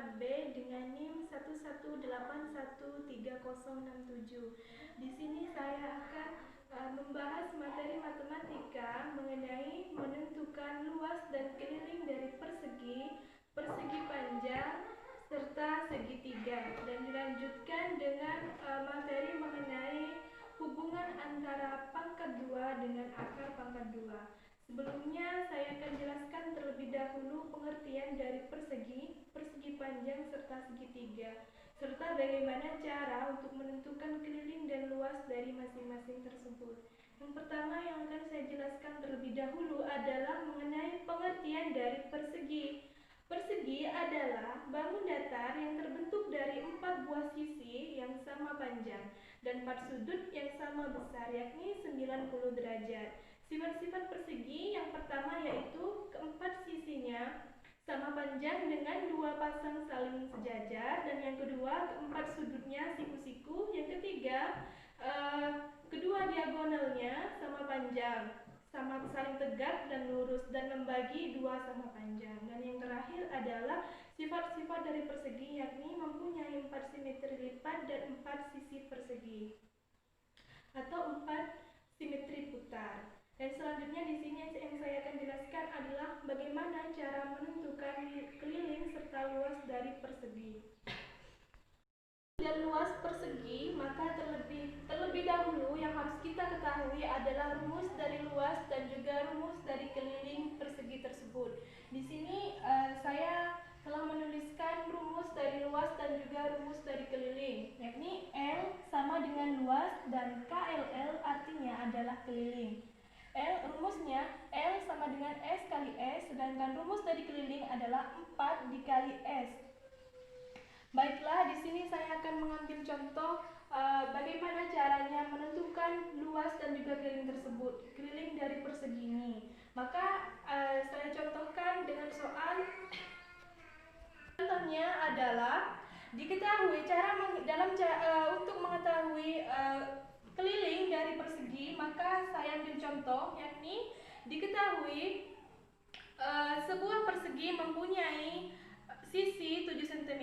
mata B dengan NIM 1181307. Di sini saya akan membahas materi matematika mengenai menentukan luas dan keliling dari persegi, persegi panjang, serta segitiga, dan dilanjutkan dengan materi mengenai hubungan antara pangkat 2 dengan akar pangkat 2. Sebelumnya saya akan jelaskan terlebih dahulu pengertian dari persegi, persegi panjang, serta segitiga, serta bagaimana cara untuk menentukan keliling dan luas dari masing-masing tersebut. Yang pertama yang akan saya jelaskan terlebih dahulu adalah mengenai pengertian dari persegi. Persegi adalah bangun datar yang terbentuk dari 4 buah sisi yang sama panjang dan 4 sudut yang sama besar, yakni 90 derajat. Sifat-sifat persegi yang pertama yaitu keempat sisinya sama panjang dengan 2 pasang saling sejajar, dan yang kedua keempat sudutnya siku-siku, yang ketiga kedua diagonalnya sama panjang, sama saling tegak dan lurus dan membagi 2 sama panjang. Dan yang terakhir adalah sifat-sifat dari persegi, yakni mempunyai 4 simetri lipat dan 4 sisi persegi atau 4 simetri putar. Dan selanjutnya di sini yang saya akan jelaskan adalah bagaimana cara menentukan keliling serta luas dari persegi. Dan luas persegi, maka terlebih dahulu yang harus kita ketahui adalah rumus dari luas dan juga rumus dari keliling persegi tersebut. Di sini saya telah menuliskan rumus dari luas dan juga rumus dari keliling, yakni L sama dengan luas dan KLL artinya adalah keliling. Rumusnya L sama dengan S kali S, sedangkan rumus dari keliling adalah 4 dikali S. Baiklah, di sini saya akan mengambil contoh bagaimana caranya menentukan luas dan juga keliling tersebut, keliling dari persegi ini. Maka saya contohkan dengan soal. Contohnya adalah diketahui untuk mengetahui keliling dari persegi, maka saya ambil contoh, yakni diketahui sebuah persegi mempunyai sisi 7 cm.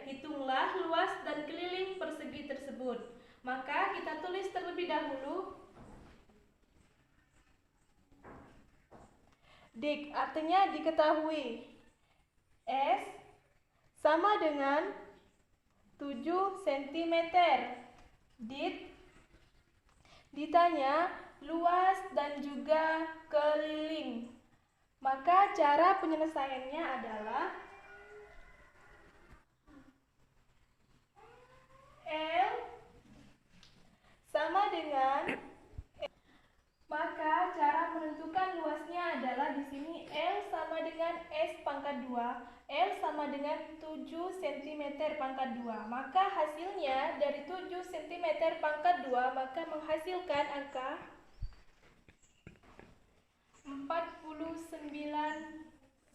Hitunglah luas dan keliling persegi tersebut. Maka kita tulis terlebih dahulu dik, artinya diketahui S sama dengan 7 cm. Ditanya luas dan juga keliling. Maka cara penyelesaiannya adalah L sama dengan maka cara menentukan luasnya adalah di sini L sama dengan S pangkat 2, L sama dengan 7 cm pangkat 2. Maka hasilnya dari 7 cm pangkat 2 maka menghasilkan angka 49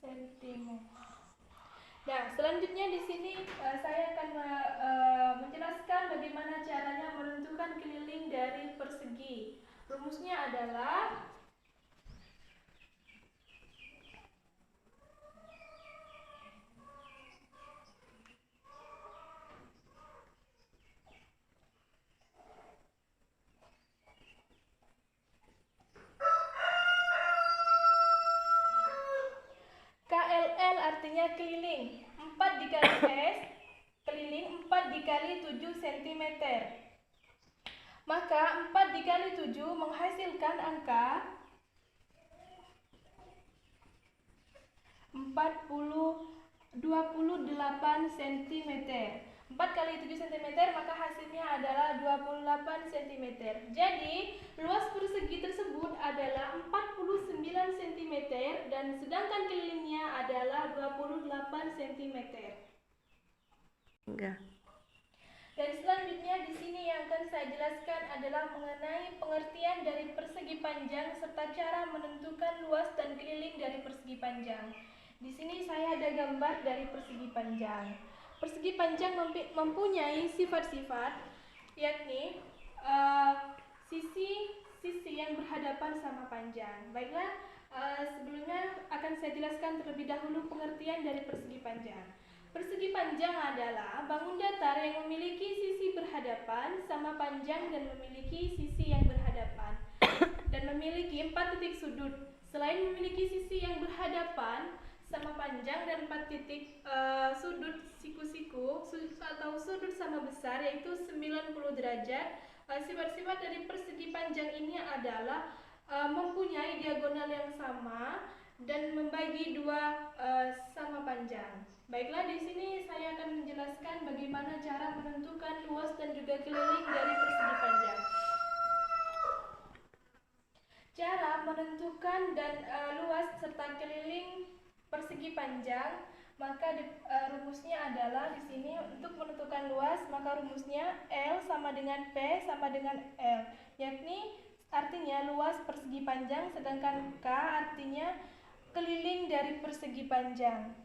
cm. Nah, selanjutnya di sini saya akan menjelaskan bagaimana caranya menentukan keliling dari persegi. Rumusnya adalah KLL artinya keliling, 4 dikali S, keliling 4 dikali 7 cm. Maka 4 dikali 7 menghasilkan angka 28 cm. 4 kali 7 cm maka hasilnya adalah 28 cm. Jadi luas persegi tersebut adalah 49 cm dan sedangkan kelilingnya adalah 28 cm. Enggak. Dan selanjutnya di sini yang akan saya jelaskan adalah mengenai pengertian dari persegi panjang serta cara menentukan luas dan keliling dari persegi panjang. Di sini saya ada gambar dari persegi panjang. Persegi panjang mempunyai sifat-sifat, yakni sisi yang berhadapan sama panjang. Baiklah, sebelumnya akan saya jelaskan terlebih dahulu pengertian dari persegi panjang. Persegi panjang adalah bangun datar yang memiliki sisi berhadapan sama panjang dan memiliki sisi yang berhadapan dan memiliki 4 titik sudut. Selain memiliki sisi yang berhadapan sama panjang dan 4 titik sudut siku-siku atau sudut sama besar yaitu 90 derajat, sifat-sifat dari persegi panjang ini adalah mempunyai diagonal yang sama dan membagi dua sama panjang. Baiklah, di sini saya akan menjelaskan bagaimana cara menentukan luas dan juga keliling dari persegi panjang. Cara menentukan dan luas serta keliling persegi panjang, maka rumusnya adalah di sini untuk menentukan luas, maka rumusnya L sama dengan P sama dengan L, yakni artinya luas persegi panjang, sedangkan K artinya keliling dari persegi panjang.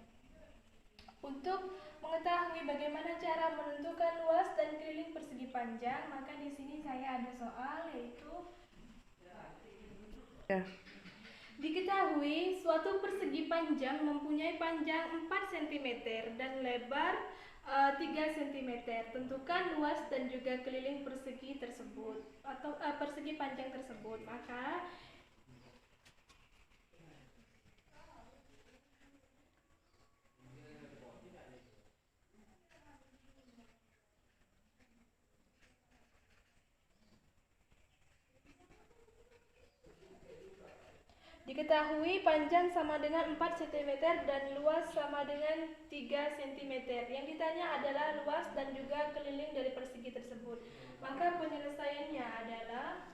Untuk mengetahui bagaimana cara menentukan luas dan keliling persegi panjang, maka di sini saya ada soal yaitu diketahui suatu persegi panjang mempunyai panjang 4 cm dan lebar 3 cm. Tentukan luas dan juga keliling persegi tersebut atau persegi panjang tersebut. Maka diketahui panjang sama dengan 4 cm dan luas sama dengan 3 cm. Yang ditanya adalah luas dan juga keliling dari persegi tersebut. Maka penyelesaiannya adalah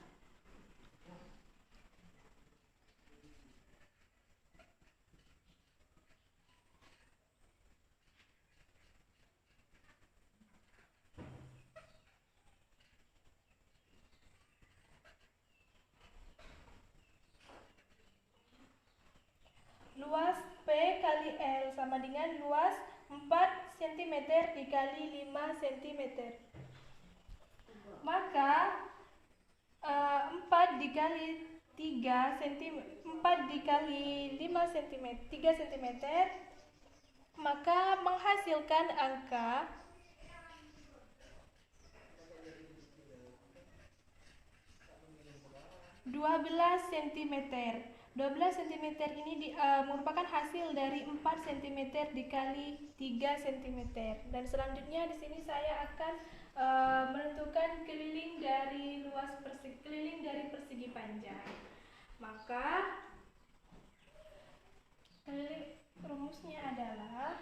luas P kali L sama dengan luas 4 cm dikali 5 cm. Maka 4 dikali 3 cm, 4 dikali 5 cm, 3 cm, maka menghasilkan angka 12 cm. 12 cm ini merupakan hasil dari 4 cm dikali 3 cm. Dan selanjutnya di sini saya akan menentukan keliling dari keliling dari persegi panjang. Maka rumusnya adalah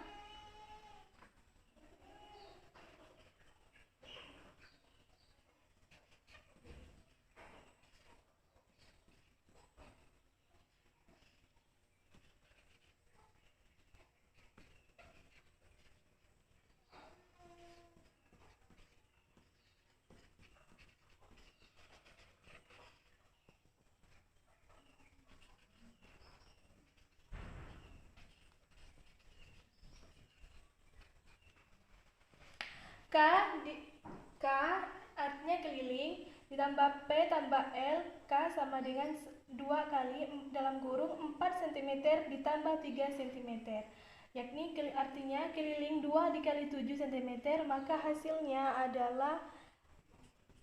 K artinya keliling ditambah P tambah L, K sama dengan 2 kali dalam kurung 4 cm ditambah 3 cm, yakni artinya keliling 2 dikali 7 cm, maka hasilnya adalah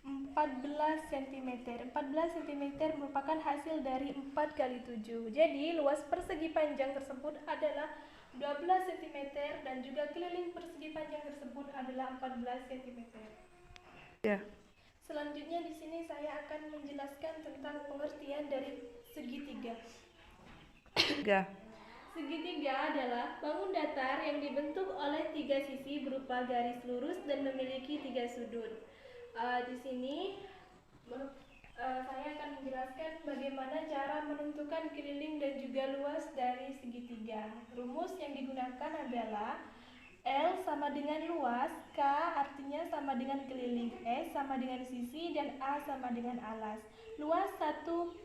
14 cm. 14 cm merupakan hasil dari 4 kali 7. Jadi luas persegi panjang tersebut adalah 12 cm dan juga keliling persegi panjang tersebut adalah 14 cm. Ya. Selanjutnya di sini saya akan menjelaskan tentang pengertian dari segitiga. Segitiga adalah bangun datar yang dibentuk oleh 3 sisi berupa garis lurus dan memiliki 3 sudut. Di sini saya akan menjelaskan bagaimana cara menentukan keliling dan juga luas dari segitiga. Rumus yang digunakan adalah L sama dengan luas, K artinya sama dengan keliling, S sama dengan sisi, dan A sama dengan alas. Luas 1/2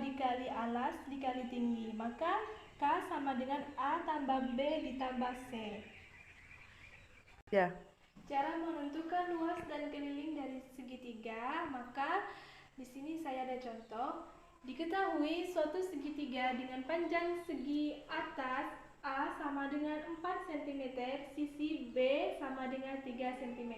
dikali alas dikali tinggi, maka K sama dengan A tambah B ditambah C. Ya. Cara menentukan luas dan keliling dari segitiga, maka di sini saya ada contoh. Diketahui suatu segitiga dengan panjang segi atas A sama dengan 4 cm, sisi B sama dengan 3 cm.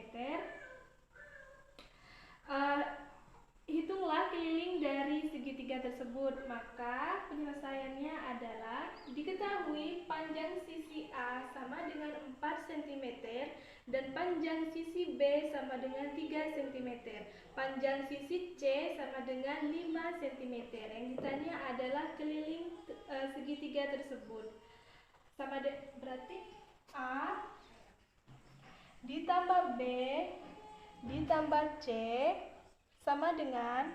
Hitunglah keliling dari segitiga tersebut. Maka penyelesaiannya adalah diketahui panjang sisi A sama dengan 4 cm dan panjang sisi B sama dengan 3 cm. Panjang sisi C sama dengan 5 cm. Yang ditanya adalah keliling segitiga tersebut. Berarti A ditambah B ditambah C sama dengan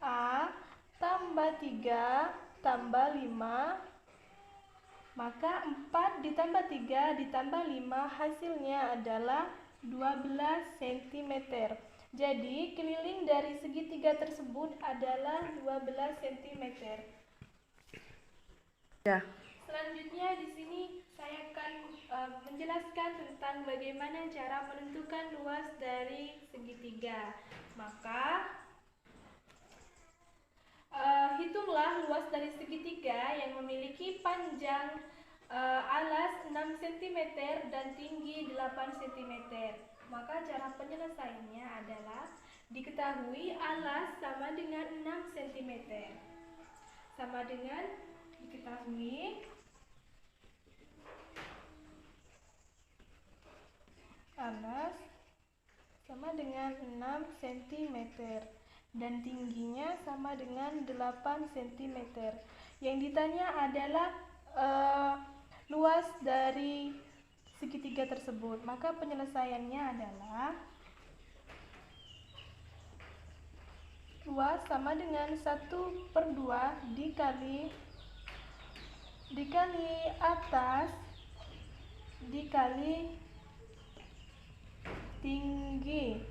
A tambah 3 tambah 5. Maka 4 ditambah 3 ditambah 5 hasilnya adalah 12 cm. Jadi keliling dari segitiga tersebut adalah 12 cm. Ya. Selanjutnya di sini saya akan menjelaskan tentang bagaimana cara menentukan luas dari segitiga. Maka hitunglah luas dari segitiga yang memiliki panjang alas 6 cm dan tinggi 8 cm. Maka cara penyelesaiannya adalah diketahui alas sama dengan 6 cm. Sama dengan diketahui alas sama dengan 6 cm dan tingginya sama dengan 8 cm. Yang ditanya adalah luas dari segitiga tersebut. Maka penyelesaiannya adalah luas sama dengan 1/2 dikali atas dikali tinggi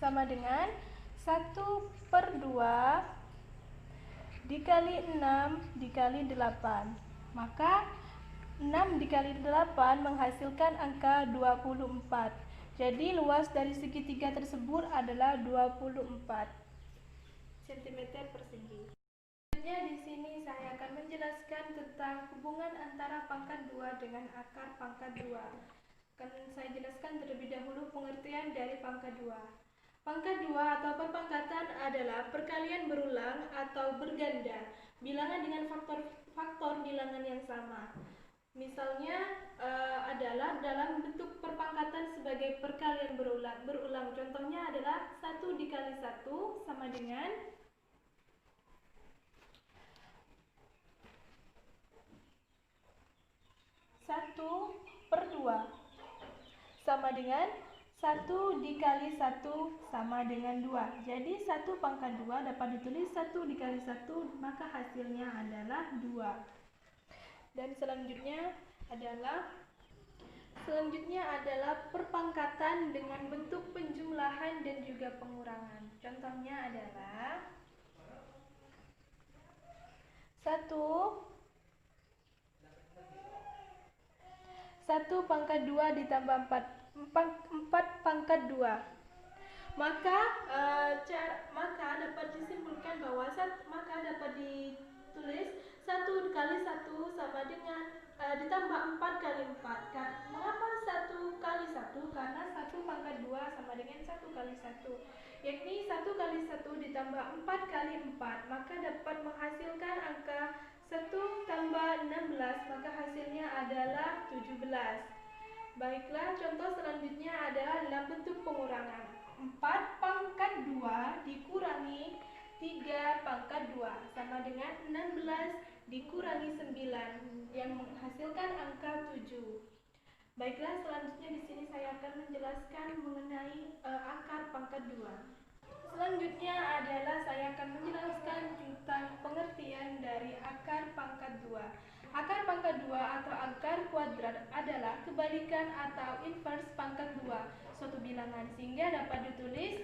sama dengan 1/2 dikali 6 dikali 8. Maka 6 dikali 8 menghasilkan angka 24. Jadi luas dari segitiga tersebut adalah 24 cm persegi. Selanjutnya di sini saya akan menjelaskan tentang hubungan antara pangkat 2 dengan akar pangkat 2. Akan saya jelaskan terlebih dahulu pengertian dari pangkat 2. Pangkat 2 atau perpangkatan adalah perkalian berulang atau berganda bilangan dengan faktor bilangan yang sama. Misalnya adalah dalam bentuk perpangkatan sebagai perkalian berulang. Contohnya adalah 1 dikali 1 sama dengan 1/2 sama dengan 1 dikali 1 sama dengan 2. Jadi 1 pangkat 2 dapat ditulis 1 dikali 1, maka hasilnya adalah 2. Dan selanjutnya adalah perpangkatan dengan bentuk penjumlahan dan juga pengurangan. Contohnya adalah 1 pangkat 2 ditambah 4 pangkat 2. Maka dapat disimpulkan bahwa dapat ditulis 1 kali 1 sama dengan ditambah 4 kali 4. Mengapa 1 kali 1? Karena 1 pangkat 2 sama dengan 1 kali 1. Yakni 1 kali 1 ditambah 4 kali 4. Maka dapat menghasilkan angka 1 tambah 16, maka hasilnya adalah 17. Baiklah, contoh selanjutnya adalah dalam bentuk pengurangan. 4 pangkat 2 dikurangi 3 pangkat 2 sama dengan 16 dikurangi 9 yang menghasilkan angka 7. Baiklah, selanjutnya di sini saya akan menjelaskan mengenai akar pangkat 2. Selanjutnya adalah saya akan menjelaskan tentang pengertian dari akar pangkat 2. Akar pangkat 2 atau akar kuadrat adalah kebalikan atau inverse pangkat 2 suatu bilangan, sehingga dapat ditulis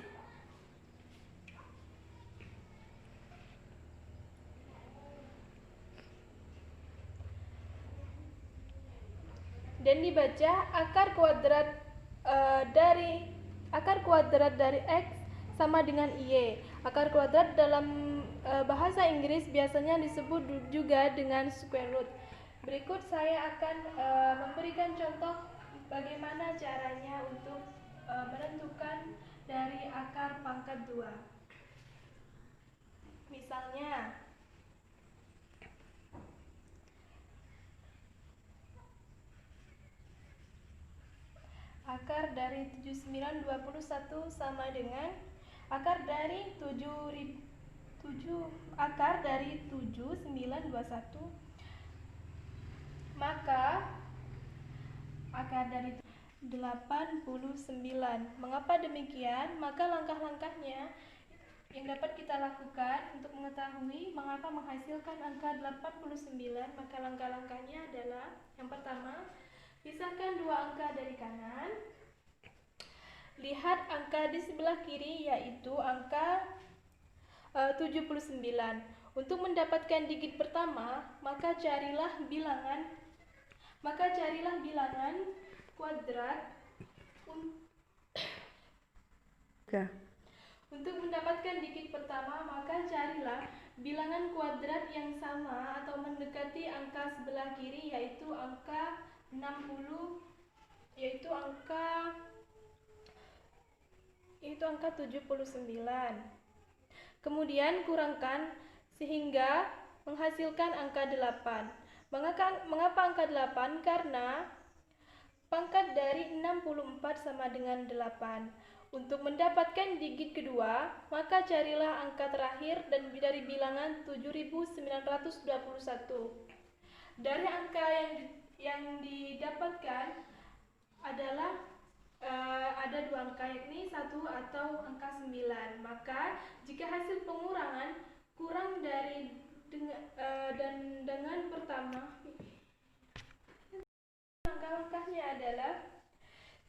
dan dibaca akar kuadrat dari X sama dengan Y. Akar kuadrat dalam bahasa Inggris biasanya disebut juga dengan square root. Berikut saya akan memberikan contoh bagaimana caranya untuk menentukan dari akar pangkat 2. Misalnya, akar dari 7921 sama dengan akar dari 7921, maka akar dari 89. Mengapa demikian? Maka langkah-langkahnya yang dapat kita lakukan untuk mengetahui mengapa menghasilkan angka 89, maka langkah-langkahnya adalah: yang pertama, pisahkan dua angka dari kanan. Lihat angka di sebelah kiri, yaitu angka 79. Untuk mendapatkan digit pertama, maka carilah bilangan kuadrat. Untuk mendapatkan digit pertama, maka carilah bilangan kuadrat yang sama atau mendekati angka sebelah kiri, yaitu angka 60, yaitu angka 79. Kemudian kurangkan sehingga menghasilkan angka 8. Mengapa angka 8? Karena pangkat dari 64 sama dengan 8. Untuk mendapatkan digit kedua, maka carilah angka terakhir dan dari bilangan 7921. Dari angka yang didapatkan adalah ada dua angka, yakni 1 atau angka 9. Maka jika hasil pengurangan kurang dari dengan pertama, langkah-langkahnya adalah: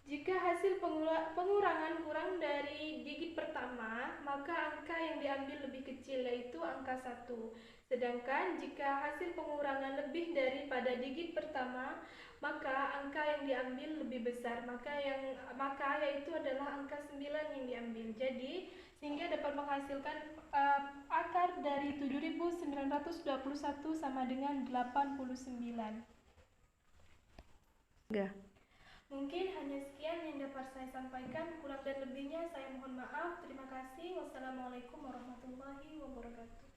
jika hasil pengurangan kurang dari digit pertama, maka angka yang diambil lebih kecil, yaitu angka 1. Sedangkan jika hasil pengurangan lebih daripada digit pertama, maka angka yang diambil lebih besar, maka yaitu adalah angka 9 yang diambil. Jadi sehingga dapat menghasilkan akar dari 7921 sama dengan 89. Mungkin hanya sekian yang dapat saya sampaikan. Kurang dan lebihnya saya mohon maaf. Terima kasih. Wassalamualaikum warahmatullahi wabarakatuh.